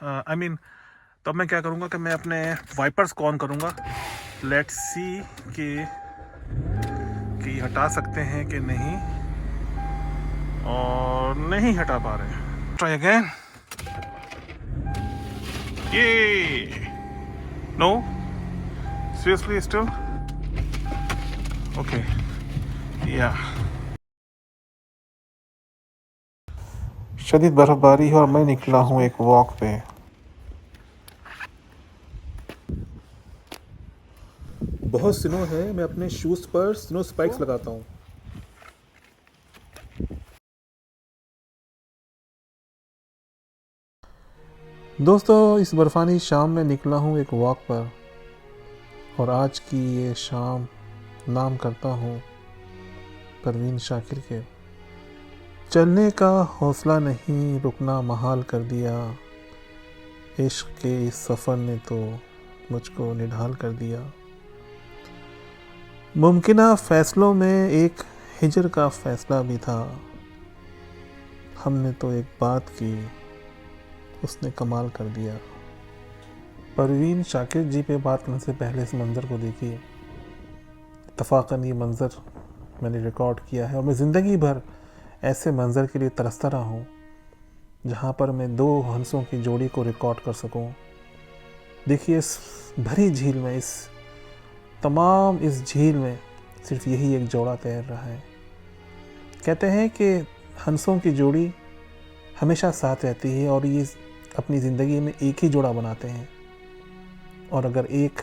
I mean तब मैं क्या करूँगा कि मैं अपने वाइपर्स को ऑन करूँगा। लेट्स सी कि हटा सकते हैं कि नहीं, और नहीं हटा पा रहे हैं। Try again. ये नो, सीरियसली स्टिल ओके या। शदीद बर्फबारी है और मैं निकला हूँ एक वॉक पे। बहुत स्नो है, मैं अपने शूज़ पर स्नो स्पाइक्स लगाता हूँ। दोस्तों, इस बर्फानी शाम में निकला हूँ एक वॉक पर, और आज की ये शाम नाम करता हूँ परवीन शाकिर के। चलने का हौसला नहीं, रुकना महाल कर दिया। इश्क के इस सफ़र ने तो मुझको निढाल कर दिया। मुमकिना फ़ैसलों में एक हिजर का फ़ैसला भी था। हमने तो एक बात की, उसने कमाल कर दिया। परवीन शाकिर जी पे बात करने से पहले इस मंज़र को देखिए। इत्तफ़ाक़न ये मंज़र मैंने रिकॉर्ड किया है और मैं ज़िंदगी भर ऐसे मंज़र के लिए तरसता रहा हूँ जहाँ पर मैं दो हंसों की जोड़ी को रिकॉर्ड कर सकूँ। देखिए, इस भरी झील में, इस झील में सिर्फ यही एक जोड़ा तैर रहा है। कहते हैं कि हंसों की जोड़ी हमेशा साथ रहती है और ये अपनी ज़िंदगी में एक ही जोड़ा बनाते हैं, और अगर एक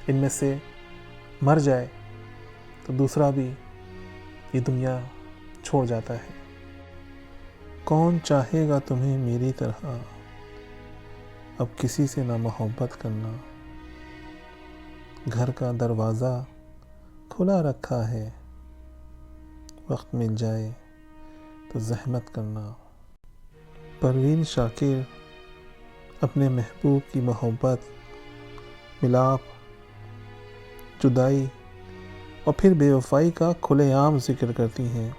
इनमें से मर जाए तो दूसरा भी ये दुनिया छोड़ जाता है। कौन चाहेगा तुम्हें मेरी तरह, अब किसी से ना मोहब्बत करना। घर का दरवाज़ा खुला रखा है, वक्त मिल जाए तो ज़हमत करना। परवीन शाकिर अपने महबूब की मोहब्बत, मिलाप, जुदाई और फिर बेवफाई का खुलेआम जिक्र करती हैं।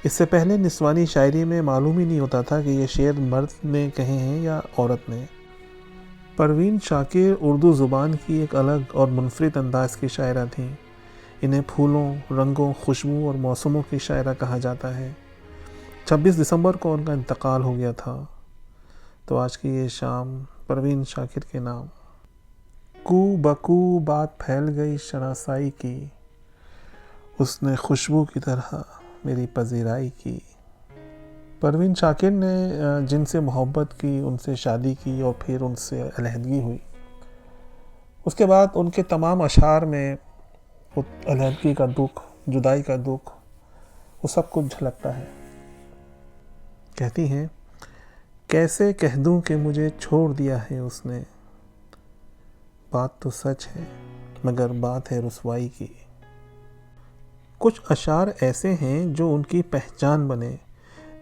इससे पहले निस्वानी शायरी में मालूम ही नहीं होता था कि ये शेर मर्द ने कहे हैं या औरत ने। परवीन शाकिर उर्दू ज़ुबान की एक अलग और मुनफरिद अंदाज की शायरा थी। इन्हें फूलों, रंगों, खुशबू और मौसमों की शायरा कहा जाता है। 26 दिसंबर को उनका इंतकाल हो गया था, तो आज की ये शाम परवीन शाकिर के नाम। कू बकू बात फैल गई शनासाई की, उसने खुशबू की तरह मेरी पजीराई की। परवीन शाकिर ने जिनसे मोहब्बत की, उनसे शादी की और फिर उनसे अलहदगी हुई। उसके बाद उनके तमाम अशार में वो अलहदगी का दुख, जुदाई का दुख, वो सब कुछ झलकता है। कहती हैं, कैसे कह दूं कि मुझे छोड़ दिया है उसने, बात तो सच है मगर बात है रुसवाई की। कुछ अशार ऐसे हैं जो उनकी पहचान बने,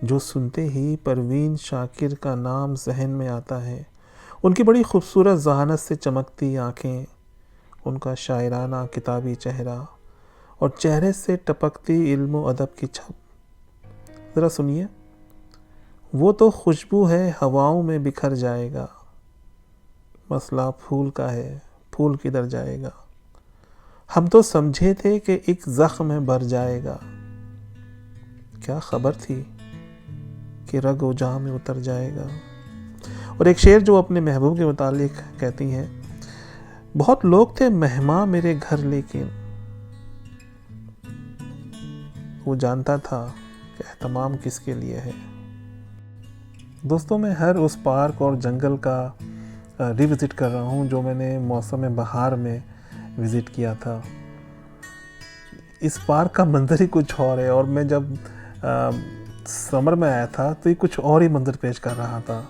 जो सुनते ही परवीन शाकिर का नाम जहन में आता है। उनकी बड़ी खूबसूरत ज़हानत से चमकती आँखें, उनका शायराना किताबी चेहरा और चेहरे से टपकती इल्म व अदब की छप। ज़रा सुनिए, वो तो खुशबू है हवाओं में बिखर जाएगा, मसला फूल का है, फूल किधर जाएगा। हम तो समझे थे कि एक ज़ख्म में भर जाएगा, क्या खबर थी कि रग व जान में उतर जाएगा। और एक शेर जो अपने महबूब के मुतालिक कहती हैं, बहुत लोग थे मेहमान मेरे घर, लेकिन वो जानता था कि एहतमाम किसके लिए है। दोस्तों, मैं हर उस पार्क और जंगल का रिविज़िट कर रहा हूँ जो मैंने मौसम बहार में विज़िट किया था। इस पार्क का मंजर ही कुछ और है, और मैं जब समर में आया था तो ये कुछ और ही मंजर पेश कर रहा था।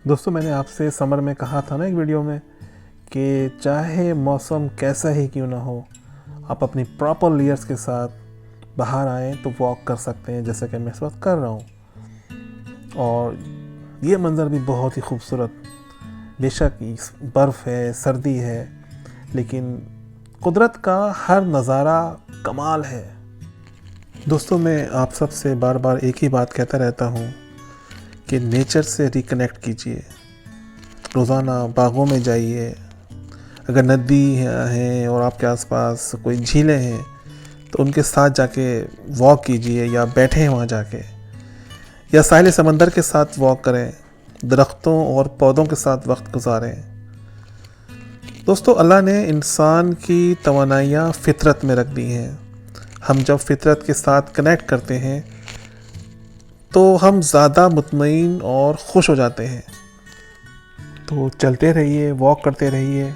दोस्तों, मैंने आपसे समर में कहा था ना एक वीडियो में कि चाहे मौसम कैसा ही क्यों ना हो, आप अपनी प्रॉपर लेयर्स के साथ बाहर आएँ तो वॉक कर सकते हैं, जैसे कि मैं इस वक्त कर रहा हूँ। और ये मंज़र भी बहुत ही खूबसूरत, बेशक बर्फ़ है, सर्दी है, लेकिन कुदरत का हर नज़ारा कमाल है। दोस्तों, मैं आप सब से बार बार एक ही बात कहता रहता हूँ कि नेचर से रिकनेक्ट कीजिए। रोज़ाना बागों में जाइए, अगर नदी है और आपके आसपास कोई झीलें हैं तो उनके साथ जाके वॉक कीजिए, या बैठें वहाँ जाके, या साहिल समंदर के साथ वॉक करें, दरख्तों और पौधों के साथ वक्त गुजारें। दोस्तों, अल्लाह ने इंसान की तवानाइयाँ फितरत में रख दी हैं। हम जब फितरत के साथ कनेक्ट करते हैं तो हम ज़्यादा मुतमईन और खुश हो जाते हैं। तो चलते रहिए, वॉक करते रहिए,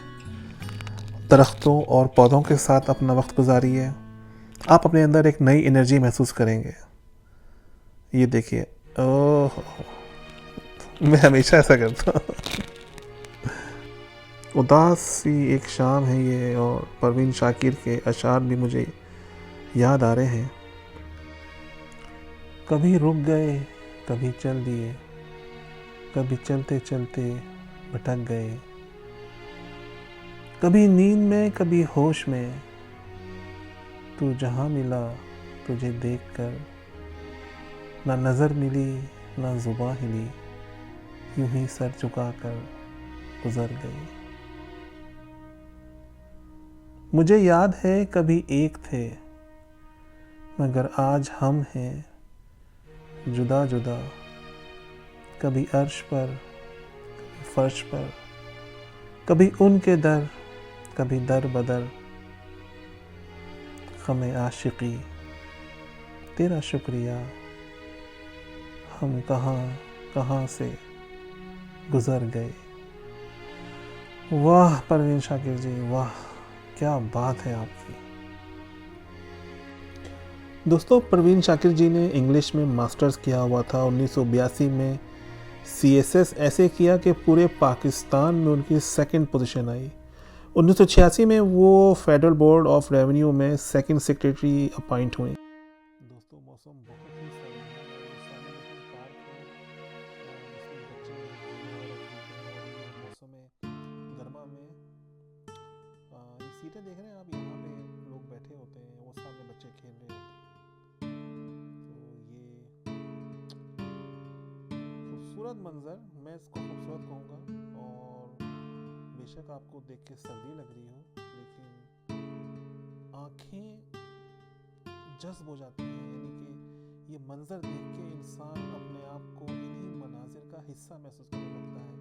दरख्तों और पौधों के साथ अपना वक्त गुजारिए। आप अपने अंदर एक नई एनर्जी महसूस करेंगे। ये देखिए, ओह, मैं हमेशा ऐसा करता हूँ। उदास सी एक शाम है ये, और परवीन शाकिर के अशार भी मुझे याद आ रहे हैं। कभी रुक गए, कभी चल दिए, कभी चलते चलते भटक गए, कभी नींद में कभी होश में, तू जहाँ मिला तुझे देखकर, ना नज़र मिली ना जुबां हिली, यूं ही सर झुकाकर गुजर गई। मुझे याद है कभी एक थे, मगर आज हम हैं जुदा जुदा, कभी अर्श पर कभी फर्श पर, कभी उनके दर कभी दर बदर, ख़मे आशिकी तेरा शुक्रिया, हम कहाँ कहाँ से गुज़र गए। वाह परवीन शाकिर जी, वाह, क्या बात है आपकी। दोस्तों, परवीन शाकिर जी ने इंग्लिश में मास्टर्स किया हुआ था। 1982 में CSS ऐसे किया कि पूरे पाकिस्तान में उनकी सेकंड पोजीशन आई। 1986 में वो फेडरल बोर्ड ऑफ रेवेन्यू में सेकंड सेक्रेटरी अपॉइंट हुई। दोस्तों, मौसम बहुत ही सही है। मौसम गर्मा में ये सीटें देख रहे हैं आप, यहाँ पे लोग बैठे होते हैं, वो सामने बच्चे खेल रहे होते हैं। तो ये खूबसूरत मंजर, मैं इसको खूबसूरत कहूँगा। और बेशक आपको देख के सर्दी लग रही हो, लेकिन आँखें जज्ब हो जाती हैं। यानी कि ये मंजर देख के इंसान अपने आप को इन्हीं मनाजिर का हिस्सा महसूस करने लगता है,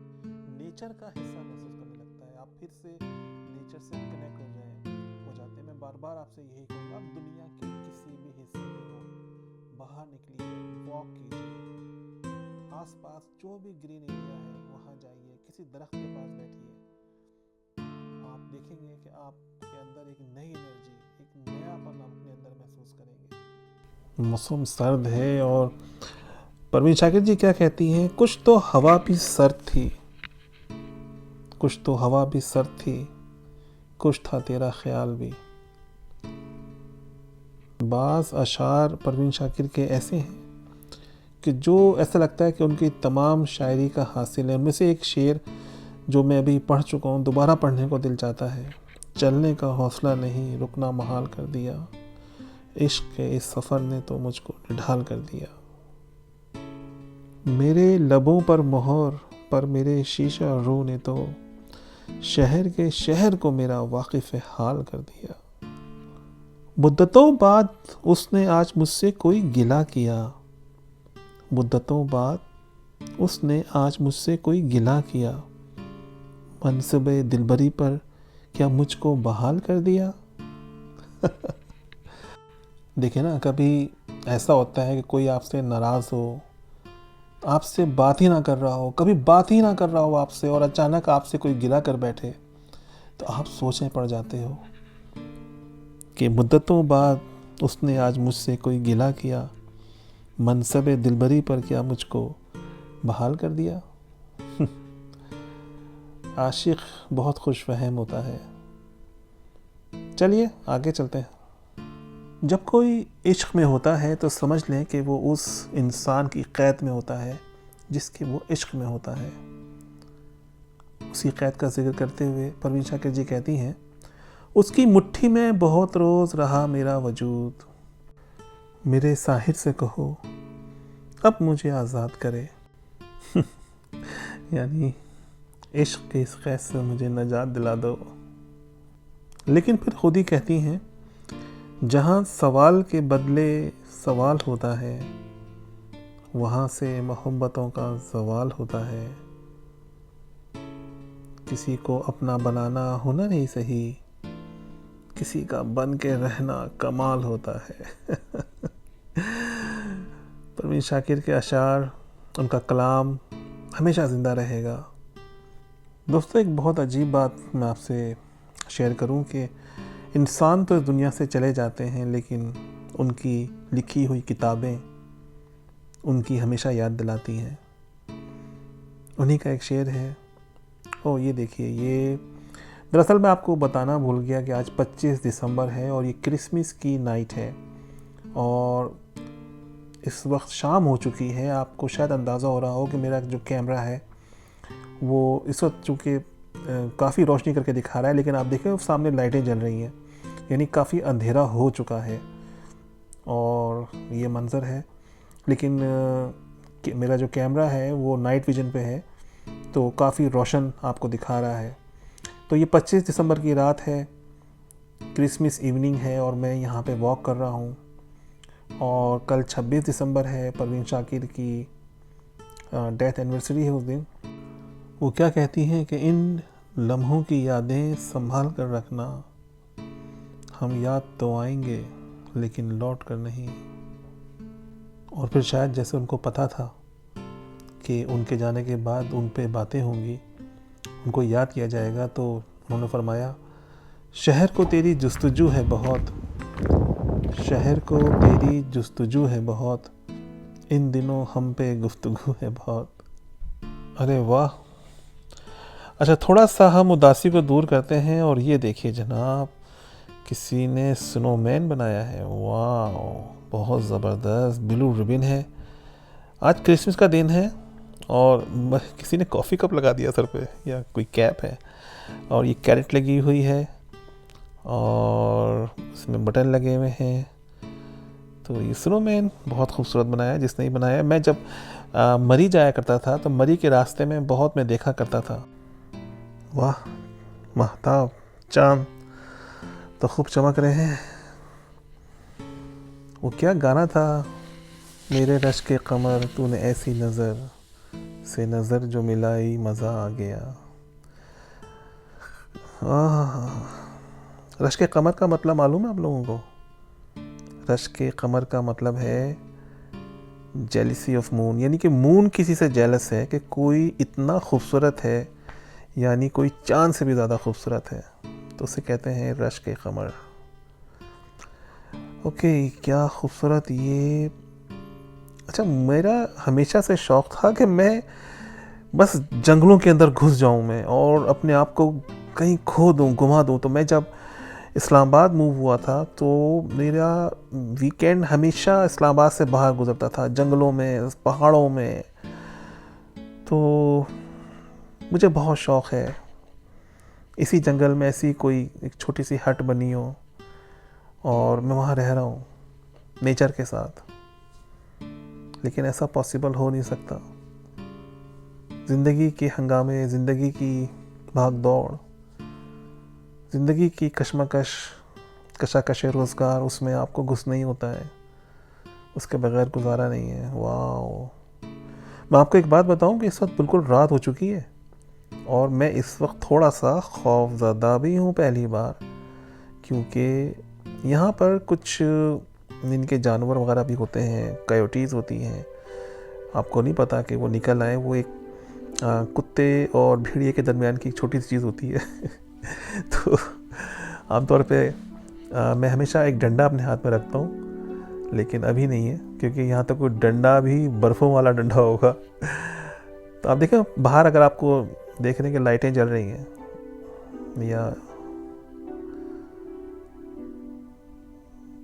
नेचर का हिस्सा महसूस करने लगता है। आप फिर से नेचर से कनेक्ट हो जाते हैं। मैं बार बार आपसे यही कहूँगा, आप दुनिया के किसी भी हिस्से में हो, बाहर निकलिए, वॉक कीजिए, आसपास जो भी ग्रीन एरिया है वहाँ जाइए, किसी दरख्त के पास बैठिए। आप देखेंगे कि आपके अंदर एक नई एनर्जी, एक नयापन अपने अंदर महसूस करेंगे। मौसम सर्द है, और परवीन शाकिर जी क्या कहती हैं, कुछ तो हवा भी सर्द थी, कुछ तो हवा भी सर्द थी, कुछ था तेरा ख्याल भी। बाज़ अशार परवीन शाकिर के ऐसे हैं कि जो ऐसा लगता है कि उनकी तमाम शायरी का हासिल है। उनमें से एक शेर जो मैं अभी पढ़ चुका हूँ, दोबारा पढ़ने को दिल चाहता है। चलने का हौसला नहीं, रुकना महाल कर दिया, इश्क के इस सफ़र ने तो मुझको निढाल कर दिया। मेरे लबों पर मोहर, पर मेरे शीशा रो ने तो शहर के शहर को मेरा वाकिफ़ हाल कर दिया। मुद्दतों बाद उसने आज मुझसे कोई गिला किया, मुद्दतों बाद उसने आज मुझसे कोई गिला किया, मनसबे दिलबरी पर क्या मुझको बहाल कर दिया। देखिए ना, कभी ऐसा होता है कि कोई आपसे नाराज़ हो, आपसे बात ही ना कर रहा हो, कभी बात ही ना कर रहा हो आपसे, और अचानक आपसे कोई गिला कर बैठे, तो आप सोचने पड़ जाते हो कि मुद्दतों बाद उसने आज मुझसे कोई गिला किया, मनसबे दिलबरी पर क्या मुझको बहाल कर दिया। आशिक बहुत खुशफहम होता है। चलिए आगे चलते हैं। जब कोई इश्क में होता है तो समझ लें कि वो उस इंसान की क़ैद में होता है जिसके वो इश्क में होता है। उसी क़ैद का जिक्र करते हुए परवीन शाकिर जी कहती हैं, उसकी मुट्ठी में बहुत रोज़ रहा मेरा वजूद, मेरे साहिर से कहो अब मुझे आज़ाद करे। यानी इश्क के इस कैद से मुझे नजात दिला दो। लेकिन फिर खुद ही कहती हैं, जहाँ सवाल के बदले सवाल होता है, वहाँ से मोहब्बतों का ज़वाल होता है। किसी को अपना बनाना हुनर ही सही, किसी का बन के रहना कमाल होता है। परवीन शाकिर के अशार, उनका कलाम हमेशा ज़िंदा रहेगा। दोस्तों, एक बहुत अजीब बात मैं आपसे शेयर करूं कि इंसान तो इस दुनिया से चले जाते हैं, लेकिन उनकी लिखी हुई किताबें उनकी हमेशा याद दिलाती हैं। उन्हीं का एक शेर है। ये देखिए, ये दरअसल मैं आपको बताना भूल गया कि आज 25 दिसंबर है और ये क्रिसमस की नाइट है और इस वक्त शाम हो चुकी है। आपको शायद अंदाज़ा हो रहा हो कि मेरा जो कैमरा है वो इस वक्त चूँकि काफ़ी रोशनी करके दिखा रहा है, लेकिन आप देखें सामने लाइटें जल रही हैं, यानी काफ़ी अंधेरा हो चुका है और ये मंज़र है। लेकिन मेरा जो कैमरा है वो नाइट विजन पे है, तो काफ़ी रोशन आपको दिखा रहा है। तो ये 25 दिसंबर की रात है, क्रिसमस इवनिंग है और मैं यहाँ पे वॉक कर रहा हूँ। और कल 26 दिसंबर है, परवीन शाकिर की डेथ एनिवर्सरी है उस दिन। वो क्या कहती हैं कि इन लम्हों की यादें संभाल कर रखना, हम याद तो आएंगे लेकिन लौट कर नहीं। और फिर शायद जैसे उनको पता था कि उनके जाने के बाद उन पे बातें होंगी, उनको याद किया जाएगा, तो उन्होंने फरमाया, शहर को तेरी जुस्तजू है बहुत, शहर को तेरी जुस्तजू है बहुत, इन दिनों हम पे गुफ्तगू है बहुत। अरे वाह। अच्छा, थोड़ा सा हम उदासी को दूर करते हैं और ये देखिए जनाब, किसी ने स्नोमैन बनाया है। वाह, बहुत ज़बरदस्त। ब्लू रिबन है। आज क्रिसमस का दिन है और किसी ने कॉफ़ी कप लगा दिया सर पे, या कोई कैप है, और ये कैरेट लगी हुई है और इसमें बटन लगे हुए हैं। तो ये स्नोमैन बहुत खूबसूरत बनाया है जिसने ही बनाया है। मैं जब मरी जाया करता था तो मरी के रास्ते में बहुत मैं देखा करता था। वाह, महताब चांद तो खूब चमक रहे हैं। वो क्या गाना था, मेरे रश के कमर तूने ऐसी नज़र से नज़र जो मिलाई मज़ा आ गया। रश के कमर का मतलब मालूम है आप लोगों को? रश के कमर का मतलब है जेलिसी ऑफ मून, यानी कि मून किसी से जेलस है कि कोई इतना खूबसूरत है, यानी कोई चांद से भी ज़्यादा खूबसूरत है, तो उसे कहते हैं रश के कमर। ओके, क्या खूबसूरत ये। अच्छा, मेरा हमेशा से शौक़ था कि मैं बस जंगलों के अंदर घुस जाऊं मैं और अपने आप को कहीं खो दूं, घुमा दूं। तो मैं जब इस्लामाबाद मूव हुआ था तो मेरा वीकेंड हमेशा इस्लामाबाद से बाहर गुजरता था, जंगलों में, पहाड़ों में। तो मुझे बहुत शौक़ है इसी जंगल में ऐसी कोई एक छोटी सी हट बनी हो और मैं वहाँ रह रहा हूँ नेचर के साथ। लेकिन ऐसा पॉसिबल हो नहीं सकता। ज़िंदगी के हंगामे, ज़िंदगी की भाग दौड़, ज़िंदगी की कशमकश, कशाकश रोज़गार, उसमें आपको घुस नहीं होता है, उसके बगैर गुजारा नहीं है। वाह। मैं आपको एक बात बताऊं कि इस वक्त बिल्कुल रात हो चुकी है और मैं इस वक्त थोड़ा सा खौफज़दा भी हूँ पहली बार, क्योंकि यहाँ पर कुछ इनके जानवर वगैरह भी होते हैं, कयोटीज़ होती हैं। आपको नहीं पता कि वो निकल आए। वो एक कुत्ते और भेड़िए के दरमियान की एक छोटी सी चीज़ होती है। तो आमतौर पे मैं हमेशा एक डंडा अपने हाथ में रखता हूँ, लेकिन अभी नहीं है क्योंकि यहाँ तक कोई डंडा भी बर्फ़ों वाला डंडा होगा। तो आप देखें बाहर, अगर आपको देख रहे हैं कि लाइटें जल रही हैं, या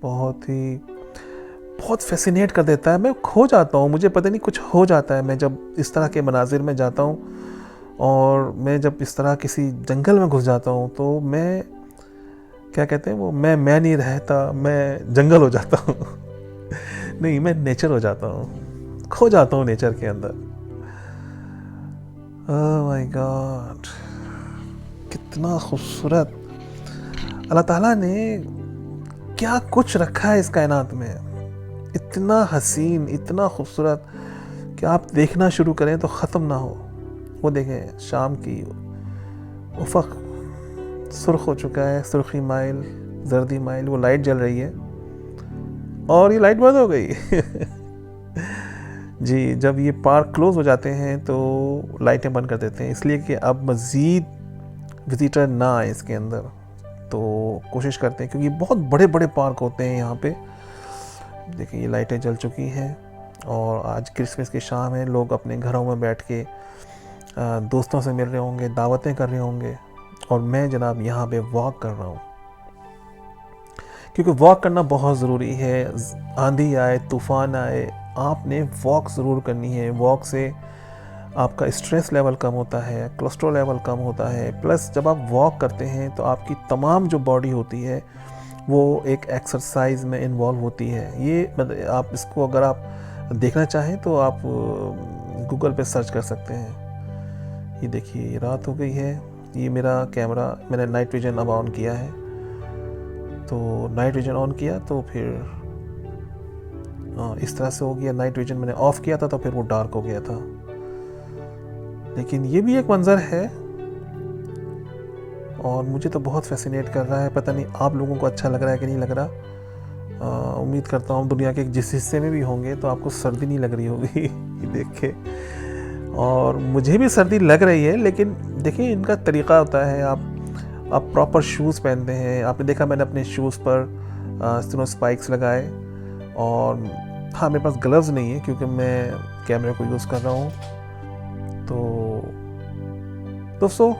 बहुत फैसिनेट कर देता है। मैं खो जाता हूँ, मुझे पता नहीं कुछ हो जाता है मैं जब इस तरह के मनाजिर में जाता हूँ। और मैं जब इस तरह किसी जंगल में घुस जाता हूँ तो मैं, क्या कहते हैं वो, मैं नहीं रहता, मैं जंगल हो जाता हूँ। नहीं, मैं नेचर हो जाता हूँ, खो जाता हूँ नेचर के अंदर। ओह माय गॉड, कितना खूबसूरत। अल्लाह ताला ने क्या कुछ रखा है इस कायनात में, इतना हसीन, इतना खूबसूरत कि आप देखना शुरू करें तो ख़त्म ना हो। वो देखें, शाम की उफ़क़ सुर्ख हो चुका है, सुर्खी माइल, जर्दी माइल, वो लाइट जल रही है और ये लाइट बंद हो गई। जी, जब ये पार्क क्लोज़ हो जाते हैं तो लाइटें बंद कर देते हैं, इसलिए कि अब मज़ीद विज़िटर ना आए इसके अंदर। तो कोशिश करते हैं, क्योंकि बहुत बड़े बड़े पार्क होते हैं यहाँ पे। देखिए ये लाइटें जल चुकी हैं और आज क्रिसमस की शाम है, लोग अपने घरों में बैठ के दोस्तों से मिल रहे होंगे, दावतें कर रहे होंगे और मैं जनाब यहाँ पे वॉक कर रहा हूँ, क्योंकि वॉक करना बहुत ज़रूरी है। आंधी आए, तूफ़ान आए, आपने वॉक ज़रूर करनी है। वॉक से आपका स्ट्रेस लेवल कम होता है, कोलेस्ट्रॉल लेवल कम होता है, प्लस जब आप वॉक करते हैं तो आपकी तमाम जो बॉडी होती है वो एक एक्सरसाइज में इन्वॉल्व होती है। ये आप इसको अगर आप देखना चाहें तो आप गूगल पे सर्च कर सकते हैं। ये देखिए, ये रात हो गई है, ये मेरा कैमरा, मैंने नाइट विजन अब ऑन किया है, तो नाइट विजन ऑन किया तो फिर इस तरह से हो गया। नाइट विजन मैंने ऑफ़ किया था तो फिर वो डार्क हो गया था। लेकिन ये भी एक मंज़र है और मुझे तो बहुत फैसिनेट कर रहा है। पता नहीं आप लोगों को अच्छा लग रहा है कि नहीं लग रहा। उम्मीद करता हूँ दुनिया के जिस हिस्से में भी होंगे तो आपको सर्दी नहीं लग रही होगी ये देख के। और मुझे भी सर्दी लग रही है, लेकिन देखिए इनका तरीक़ा होता है। आप प्रॉपर शूज़ पहनते हैं। आपने देखा मैंने अपने शूज़ पर स्नो स्पाइक्स लगाए, और हाँ मेरे पास ग्लव्स नहीं है क्योंकि मैं कैमरे को यूज़ कर रहा हूँ। तो दोस्तों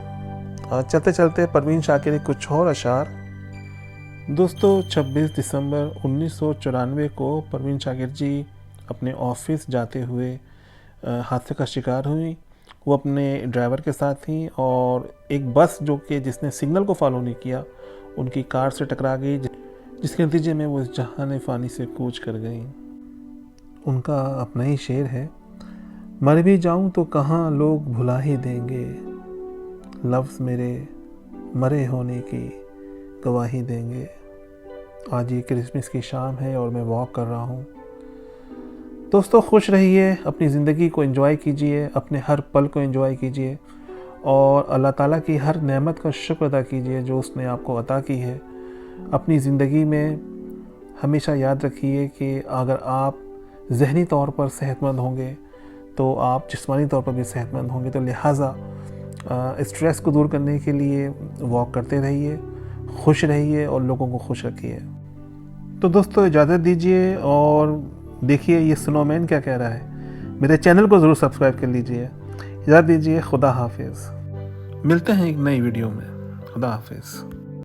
चलते चलते परवीन शाकिर के कुछ और अशार। दोस्तों 26 दिसंबर 1994 को परवीन शाकिर जी अपने ऑफिस जाते हुए हादसे का शिकार हुई। वो अपने ड्राइवर के साथ थी और एक बस जो कि जिसने सिग्नल को फॉलो नहीं किया उनकी कार से टकरा गई, जिसके नतीजे में वो इस जहान फ़ानी से कूच कर गई। उनका अपना ही शेर है, मर भी जाऊं तो कहाँ लोग भुला ही देंगे, लफ्ज़ मेरे मरे होने की गवाही देंगे। आज ये क्रिसमस की शाम है और मैं वॉक कर रहा हूँ। दोस्तों खुश रहिए, अपनी ज़िंदगी को एंजॉय कीजिए, अपने हर पल को एंजॉय कीजिए और अल्लाह ताला की हर नेमत का शुक्र अदा कीजिए जो उसने आपको अता की है। अपनी ज़िंदगी में हमेशा याद रखिए कि अगर आप ज़हनी तौर पर सेहतमंद होंगे तो आप जिस्मानी तौर पर भी सेहतमंद होंगे। तो लिहाजा स्ट्रेस को दूर करने के लिए वॉक करते रहिए, खुश रहिए और लोगों को खुश रखिए। तो दोस्तों इजाज़त दीजिए और देखिए ये स्नोमैन क्या कह रहा है। मेरे चैनल को ज़रूर सब्सक्राइब कर लीजिए। इजाज़त दीजिए, खुदा हाफिज़। मिलते हैं एक नई वीडियो में। खुदा हाफिज़।